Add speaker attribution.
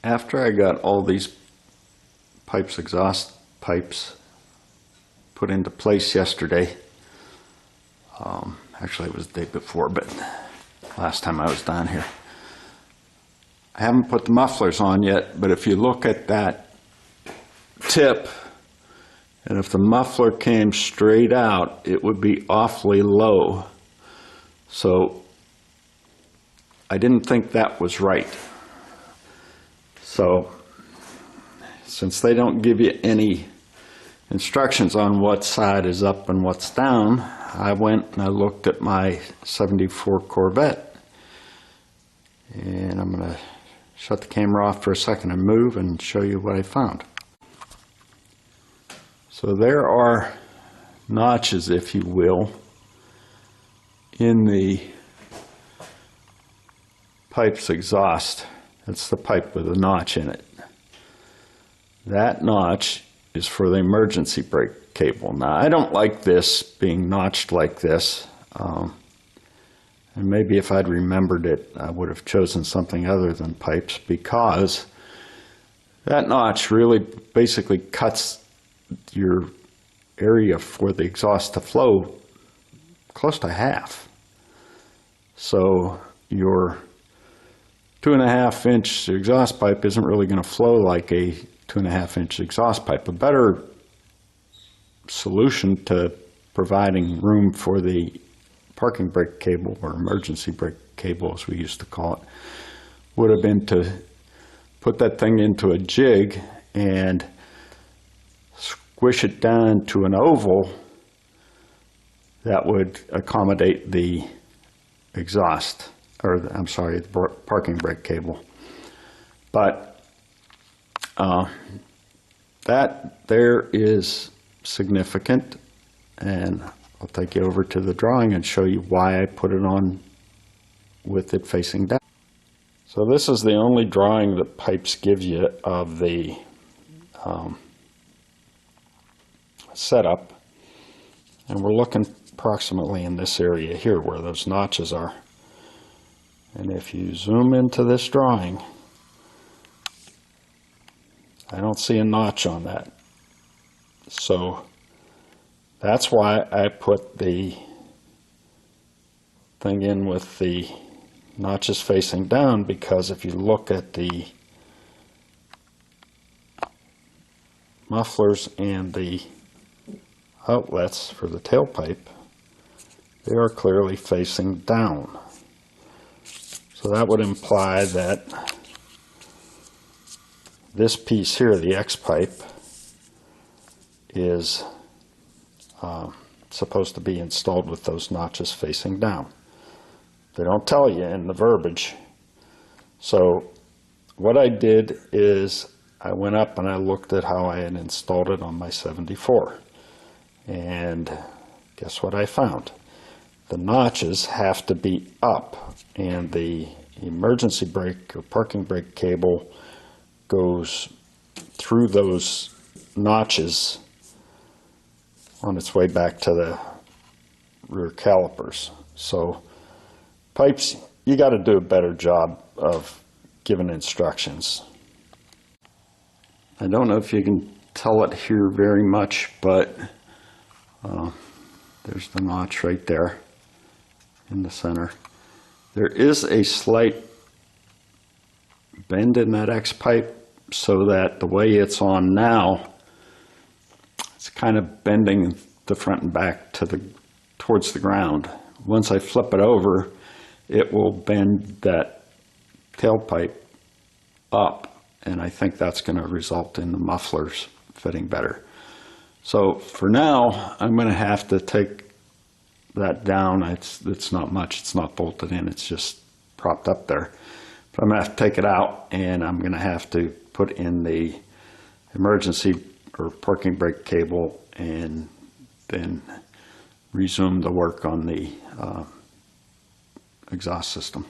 Speaker 1: After I got all these Pypes exhaust pipes put into place yesterday, actually it was the day before, but last time I was down here, I haven't put the mufflers on yet, but if you look at that tip, and if the muffler came straight out, it would be awfully low. So I didn't think that was right. So since they don't give you any instructions on what side is up and what's down, I went and I looked at my '74 Corvette. And I'm going to shut the camera off for a second and move and show you what I found. So there are notches, if you will, in the Pypes exhaust. That's the pipe with a notch in it. That notch is for the emergency brake cable. Now, I don't like this being notched like this. And maybe if I'd remembered it, I would have chosen something other than Pypes, because that notch really basically cuts your area for the exhaust to flow close to half. So your 2.5-inch exhaust pipe isn't really going to flow like a 2.5-inch exhaust pipe. A better solution to providing room for the parking brake cable, or emergency brake cable as we used to call it, would have been to put that thing into a jig and squish it down to an oval that would accommodate the exhaust, or I'm sorry, the parking brake cable. But that there is significant, and I'll take you over to the drawing and show you why I put it on with it facing down. So this is the only drawing that Pypes gives you of the setup, and we're looking approximately in this area here where those notches are. And if you zoom into this drawing, I don't see a notch on that. So that's why I put the thing in with the notches facing down, because if you look at the mufflers and the outlets for the tailpipe, they are clearly facing down. So that would imply that this piece here, the X pipe, is supposed to be installed with those notches facing down. They don't tell you in the verbiage. So what I did is I went up and I looked at how I had installed it on my '74. And guess what I found? The notches have to be up, and the emergency brake or parking brake cable goes through those notches on its way back to the rear calipers. So Pypes, you got to do a better job of giving instructions. I don't know if you can tell it here very much, but there's the notch right there in the center. There is a slight bend in that X pipe, so that the way it's on now, it's kind of bending the front and back to towards the ground. Once I flip it over, it will bend that tailpipe up, and I think that's going to result in the mufflers fitting better. So for now, I'm going to have to take that down. It's not much. It's not bolted in. It's just propped up there. But I'm going to have to take it out, and I'm going to have to put in the emergency or parking brake cable, and then resume the work on the exhaust system.